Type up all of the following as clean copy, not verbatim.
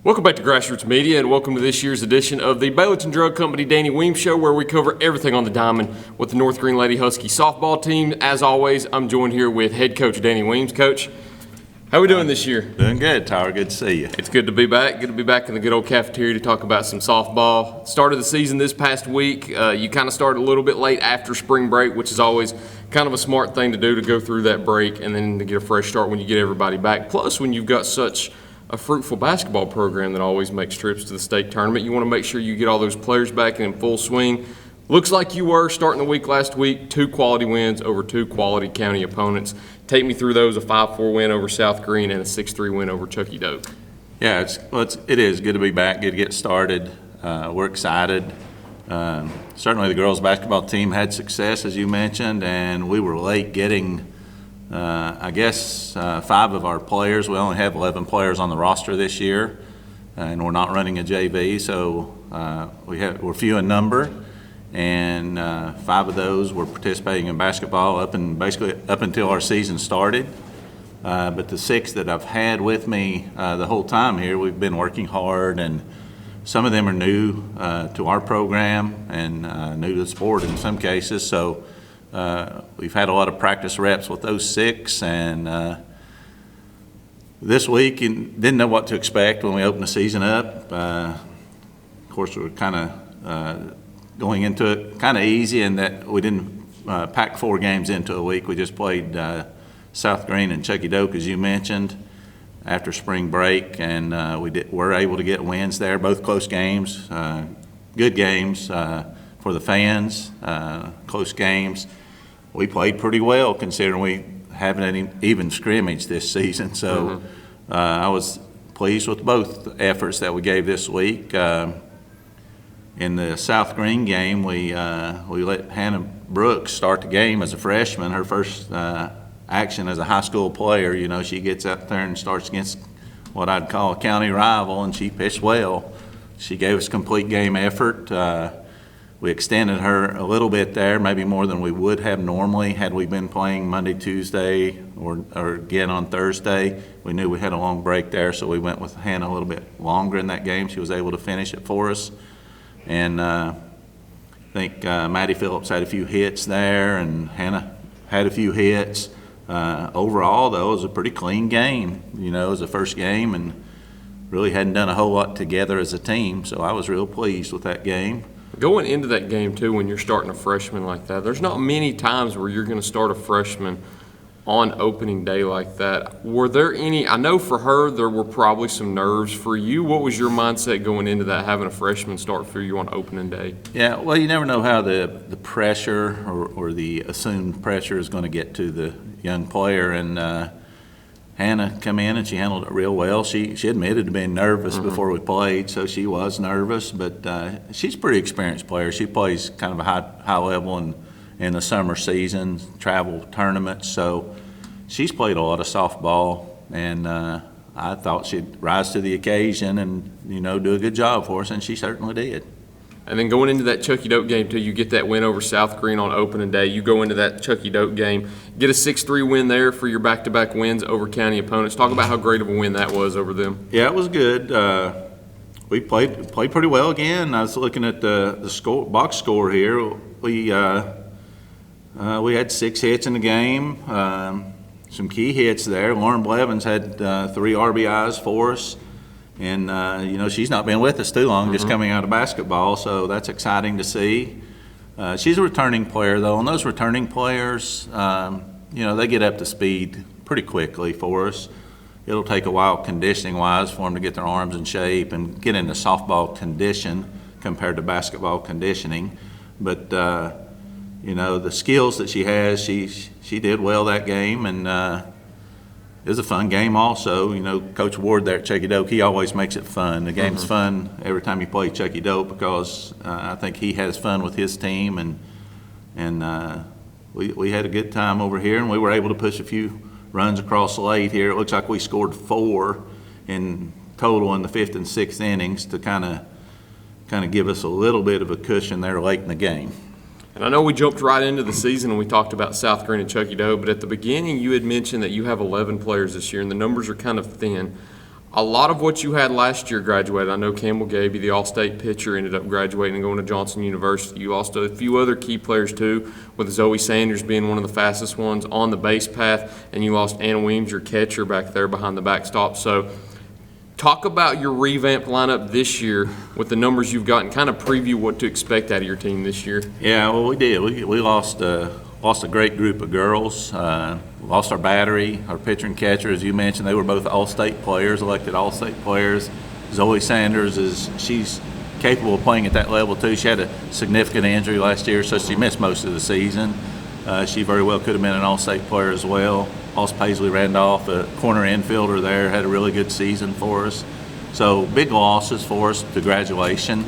Welcome back to Grassroots Media, and welcome to this year's edition of the Baileyton Drug Company Danny Weems Show, where we cover everything on the diamond with the North Green Lady Husky softball team. As always, I'm joined here with head coach Danny Weems. Coach, how are we doing this year? Doing good, Tyler. Good to see you. It's good to be back. Good to be back in the good old cafeteria to talk about some softball. Started the season this past week. You kind of started a little bit late after spring break, which is always kind of a smart thing to do, to go through that break and then to get a fresh start when you get everybody back. Plus, when you've got such a fruitful basketball program that always makes trips to the state tournament, you want to make sure you get all those players back in full swing. Looks like you were starting the week last week. 2 quality wins over 2 quality county opponents. Take me through those: a 5-4 win over South Green and a 6-3 win over Chucky Doak. Yeah, it is good to be back, good to get started. We're excited. Certainly the girls basketball team had success, as you mentioned, and we were late getting 5 of our players. We only have 11 players on the roster this year, and we're not running a JV, so we're few in number, and 5 of those were participating in basketball basically up until our season started. But the 6 that I've had with me the whole time here, we've been working hard, and some of them are new to our program and new to the sport in some cases. So we've had a lot of practice reps with those 6, and this week didn't know what to expect when we opened the season up. Of course, we were kind of going into it kind of easy in that we didn't pack 4 games into a week. We just played South Green and Chucky Doak, as you mentioned, after spring break, and were able to get wins there, both close games, good games for the fans, close games. We played pretty well considering we haven't any even scrimmage this season, so I was pleased with both efforts that we gave this week. In the South Green game, we let Hannah Brooks start the game as a freshman. Her first action as a high school player. You know, she gets out there and starts against what I'd call a county rival, and she pitched well. She gave us complete game effort. We extended her a little bit there, maybe more than we would have normally had we been playing Monday, Tuesday, or again on Thursday. We knew we had a long break there, so we went with Hannah a little bit longer in that game. She was able to finish it for us. And I think Maddie Phillips had a few hits there, and Hannah had a few hits. Overall, though, it was a pretty clean game. You know, it was the first game, and really hadn't done a whole lot together as a team, so I was real pleased with that game. Going into that game, too, when you're starting a freshman like that, there's not many times where you're going to start a freshman on opening day like that. Were there any – I know for her there were probably some nerves. For you, what was your mindset going into that, having a freshman start for you on opening day? Yeah, well, you never know how the pressure or the assumed pressure is going to get to the young player, and Hannah come in and she handled it real well. She admitted to being nervous before we played, so she was nervous, but she's a pretty experienced player. She plays kind of a high level in the summer season, travel tournaments, so she's played a lot of softball, and I thought she'd rise to the occasion and, you know, do a good job for us, and she certainly did. And then going into that Chucky Doak game, too, you get that win over South Green on opening day. You go into that Chucky Doak game, get a 6-3 win there for your back-to-back wins over county opponents. Talk about how great of a win that was over them. Yeah, it was good. We played pretty well again. I was looking at the box score here. We had 6 hits in the game, some key hits there. Lauren Blevins had 3 RBIs for us. And, you know, she's not been with us too long, just coming out of basketball, so that's exciting to see. She's a returning player, though, and those returning players, you know, they get up to speed pretty quickly for us. It'll take a while conditioning-wise for them to get their arms in shape and get into softball condition compared to basketball conditioning. But, you know, the skills that she has, she did well that game, and it was a fun game also. You know, Coach Ward there at Chucky Doak, he always makes it fun. The game's fun every time you play Chucky Doak because I think he has fun with his team, and we had a good time over here, and we were able to push a few runs across late here. It looks like we scored 4 in total in the 5th and 6th innings to kind of give us a little bit of a cushion there late in the game. And I know we jumped right into the season and we talked about South Green and Chucky Doak, but at the beginning you had mentioned that you have 11 players this year and the numbers are kind of thin. A lot of what you had last year graduated. I know Campbell gave you the All-State pitcher, ended up graduating and going to Johnson University. You lost a few other key players too, with Zoe Sanders being one of the fastest ones on the base path, and you lost Anna Weems, your catcher, back there behind the backstop. So talk about your revamped lineup this year with the numbers you've got, and kind of preview what to expect out of your team this year. Yeah, well, we did. We lost a great group of girls. Lost our battery, our pitcher and catcher, as you mentioned. They were both All-State players, elected All-State players. Zoe Sanders she's capable of playing at that level too. She had a significant injury last year, so she missed most of the season. She very well could have been an All-State player as well. Lost Paisley Randolph, a corner infielder there, had a really good season for us. So big losses for us to graduation.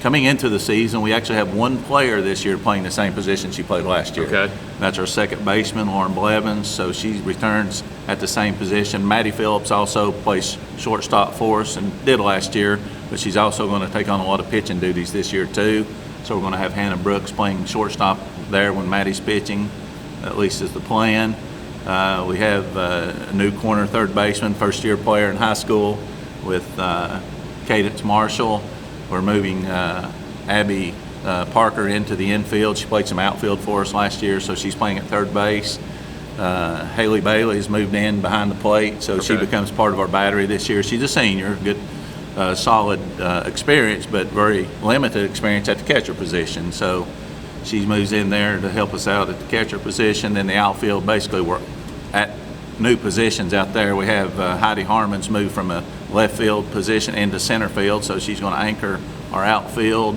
Coming into the season, we actually have one player this year playing the same position she played last year. Okay. That's our second baseman, Lauren Blevins, so she returns at the same position. Maddie Phillips also plays shortstop for us and did last year, but she's also going to take on a lot of pitching duties this year too. So we're going to have Hannah Brooks playing shortstop there when Maddie's pitching, at least is the plan. We have a new corner third baseman, first-year player in high school with Cadence Marshall. We're moving Abby Parker into the infield. She played some outfield for us last year, so she's playing at third base. Haley Bailey has moved in behind the plate, so she becomes part of our battery this year. She's a senior, good, solid experience, but very limited experience at the catcher position. So she moves in there to help us out at the catcher position. Then the outfield, basically we're at new positions out there. We have Heidi Harmon's moved from a left field position into center field, so she's going to anchor our outfield.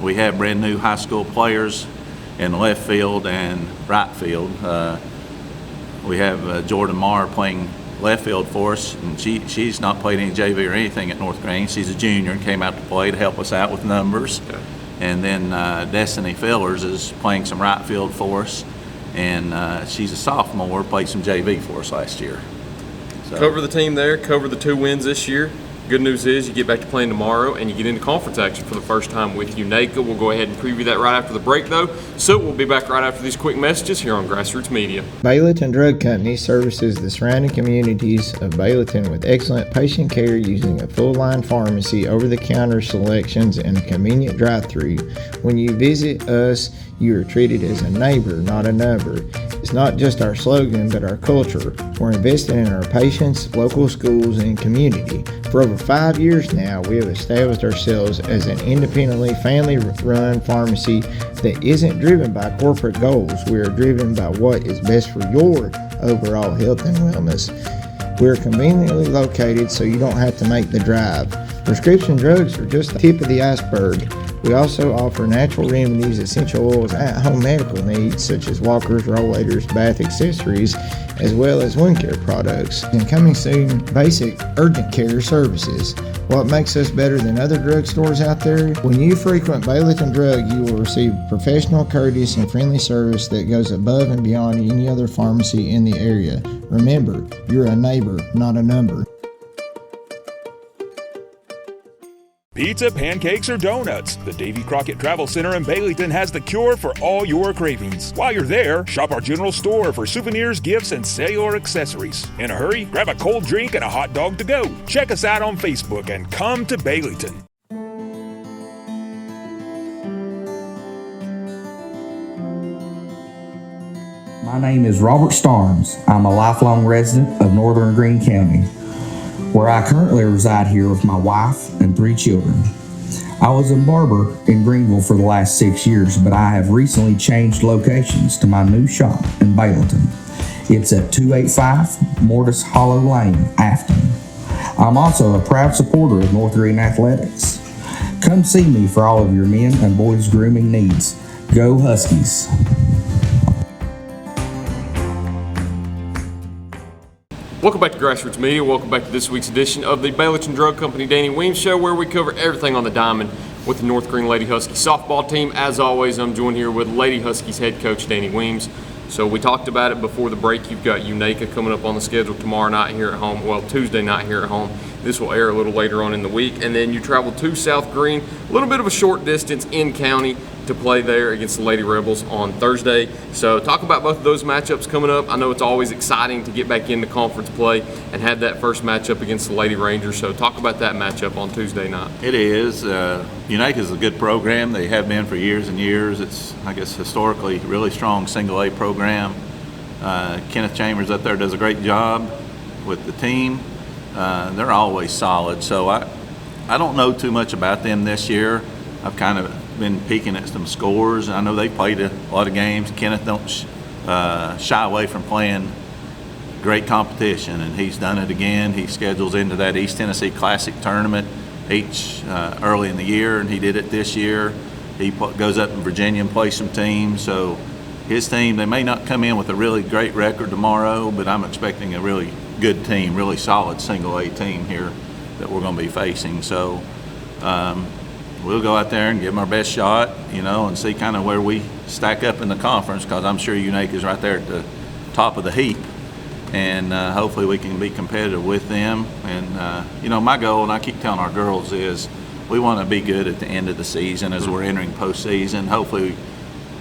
We have brand new high school players in left field and right field. We have Jordan Marr playing left field for us, and she's not played any JV or anything at North Green. She's a junior and came out to play to help us out with numbers. Okay. And then Destiny Fillers is playing some right field for us, and she's a sophomore, played some JV for us last year. So. Cover the team there, cover the 2 wins this year. Good news is you get back to playing tomorrow and you get into conference action for the first time with UNACA. We'll go ahead and preview that right after the break though. So we'll be back right after these quick messages here on Grassroots Media. Baileyton Drug Company services the surrounding communities of Baileyton with excellent patient care using a full-line pharmacy, over-the-counter selections, and a convenient drive-thru. When you visit us, you are treated as a neighbor, not a number. It's not just our slogan, but our culture. We're investing in our patients, local schools, and community. For over 5 years now, we have established ourselves as an independently family-run pharmacy that isn't driven by corporate goals. We are driven by what is best for your overall health and wellness. We're conveniently located so you don't have to make the drive. Prescription drugs are just the tip of the iceberg. We also offer natural remedies, essential oils, at-home medical needs such as walkers, rollators, bath accessories, as well as wound care products. And coming soon, basic urgent care services. What makes us better than other drugstores out there? When you frequent Baileyton Drug, you will receive professional, courteous, and friendly service that goes above and beyond any other pharmacy in the area. Remember, you're a neighbor, not a number. Pizza, pancakes, or donuts. The Davy Crockett Travel Center in Baileyton has the cure for all your cravings. While you're there, shop our general store for souvenirs, gifts, and cellular accessories. In a hurry, grab a cold drink and a hot dog to go. Check us out on Facebook and come to Baileyton. My name is Robert Starne. I'm a lifelong resident of Northern Greene County, where I currently reside here with my wife and 3 children. I was in Barber in Greenville for the last 6 years, but I have recently changed locations to my new shop in Baileyton. It's at 285 Mortis Hollow Lane, Afton. I'm also a proud supporter of North Green Athletics. Come see me for all of your men and boys grooming needs. Go Huskies! Welcome back to Grassroots Media. Welcome back to this week's edition of the Baileyton Drug Company Danny Weems Show, where we cover everything on the diamond with the North Green Lady Husky softball team. As always, I'm joined here with Lady Huskies head coach Danny Weems. So we talked about it before the break. You've got UNACA coming up on the schedule tomorrow night here at home, well, Tuesday night here at home. This will air a little later on in the week. And then you travel to South Green, a little bit of a short distance in county, to play there against the Lady Rebels on Thursday. So talk about both of those matchups coming up. I know it's always exciting to get back into conference play and have that first matchup against the Lady Rangers. So talk about that matchup on Tuesday night. It is. United is a good program. They have been for years and years. It's, I guess, historically really strong single A program. Kenneth Chambers up there does a great job with the team. They're always solid. So I don't know too much about them this year. I've kind of been peeking at some scores. I know they played a lot of games. Kenneth don't shy away from playing great competition, and he's done it again. He schedules into that East Tennessee Classic tournament early in the year, and he did it this year. He goes up in Virginia and plays some teams. So his team, they may not come in with a really great record tomorrow, but I'm expecting a really good team, really solid single A team here that we're going to be facing. So we'll go out there and give them our best shot, and see kind of where we stack up in the conference, because I'm sure Unique is right there at the top of the heap. And hopefully we can be competitive with them. And, my goal, and I keep telling our girls, is we want to be good at the end of the season as we're entering postseason. Hopefully,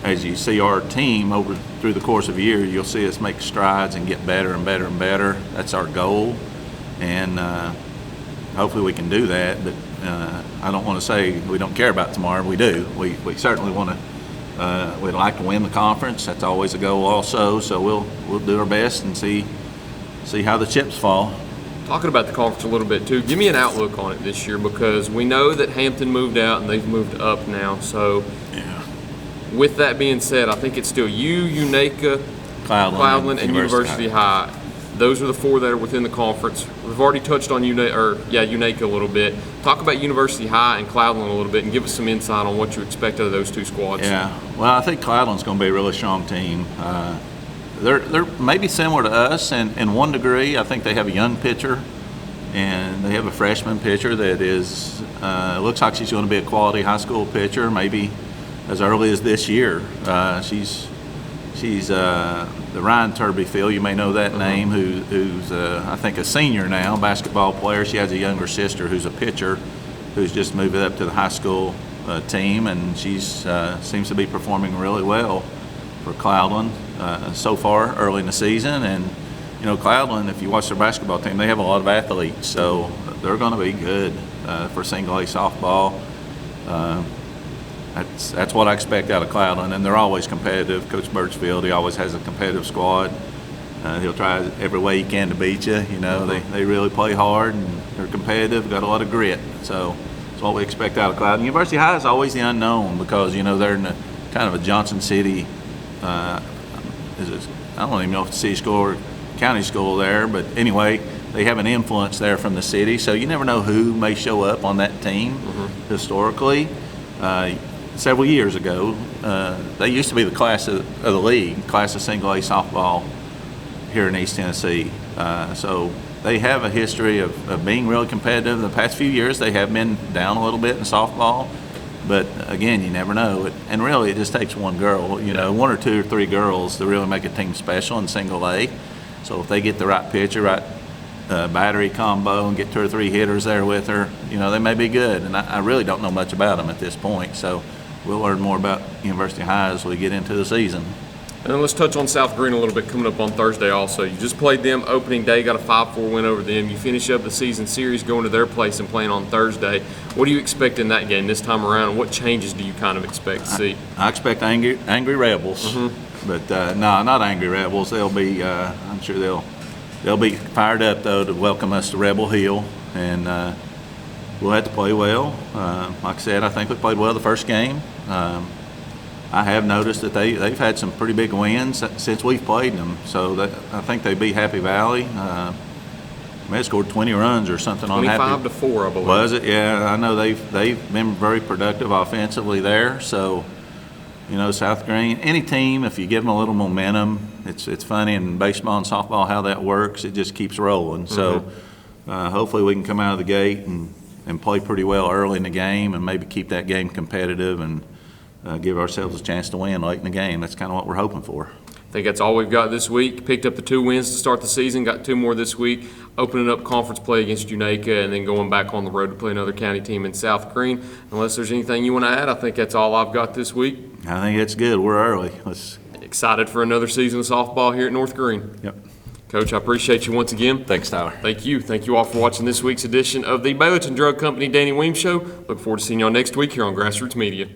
as you see our team through the course of a year, you'll see us make strides and get better and better and better. That's our goal. And hopefully we can do that. But I don't want to say we don't care about tomorrow. We do. We certainly want to. We'd like to win the conference. That's always a goal also. So we'll do our best and see how the chips fall. Talking about the conference a little bit too, give me an outlook on it this year, because we know that Hampton moved out and they've moved up now. So yeah. With that being said, I think it's still you, Unaka, Cloudland, and University High. Those are the four that are within the conference. We've already touched on Unaka a little bit. Talk about University High and Cloudland a little bit, and give us some insight on what you expect out of those two squads. Yeah, well, I think Cloudland's going to be a really strong team. They're maybe similar to us in one degree. I think they have a young pitcher, and they have a freshman pitcher that is looks like she's going to be a quality high school pitcher, maybe as early as this year. She's the Ryan Turbyfield, you may know that name, who's I think a senior now, basketball player. She has a younger sister who's a pitcher, who's just moved up to the high school team, and she's seems to be performing really well for Cloudland so far early in the season. And Cloudland, if you watch their basketball team, they have a lot of athletes, so they're going to be good for single A softball. That's what I expect out of Cloudland, and they're always competitive. Coach Birchfield, he always has a competitive squad. He'll try every way he can to beat you. They really play hard, and they're competitive, got a lot of grit. So that's what we expect out of Cloudland. University High is always the unknown, because they're in kind of a Johnson City. I don't even know if it's city school or county school there, but anyway, they have an influence there from the city. So you never know who may show up on that team. Historically. Several years ago, they used to be the class of the league, class of single A softball here in East Tennessee. So they have a history of being really competitive. In the past few years, they have been down a little bit in softball, but again, you never know. And really, it just takes one girl, one or two or three girls to really make a team special in single A. So if they get the right pitcher, right battery combo, and get two or three hitters there with her, they may be good. And I really don't know much about them at this point. So we'll learn more about University High as we get into the season. And then let's touch on South Green a little bit coming up on Thursday also. You just played them opening day, got a 5-4 win over them. You finish up the season series going to their place and playing on Thursday. What do you expect in that game this time around? What changes do you kind of expect to see? I expect angry Rebels, but no, not angry Rebels. They'll be, I'm sure they'll be fired up, though, to welcome us to Rebel Hill, and we'll have to play well. Like I said, I think we played well the first game. I have noticed that they've had some pretty big wins since we've played them, so I think they beat Happy Valley. They scored 20 runs or something on Happy. 25-4, I believe. Was it? Yeah, I know they've been very productive offensively there. So, South Green, any team, if you give them a little momentum, it's funny in baseball and softball how that works. It just keeps rolling. So hopefully we can come out of the gate and play pretty well early in the game, and maybe keep that game competitive and give ourselves a chance to win late in the game. That's kind of what we're hoping for. I think that's all we've got this week. Picked up the 2 wins to start the season, got 2 more this week, opening up conference play against Unaka, and then going back on the road to play another county team in South Green. Unless there's anything you want to add, I think that's all I've got this week. I think it's good. We're early. Excited for another season of softball here at North Green. Yep. Coach, I appreciate you once again. Thanks, Tyler. Thank you. Thank you all for watching this week's edition of the Baileyton Drug Company Danny Weems Show. Look forward to seeing y'all next week here on Grassroots Media.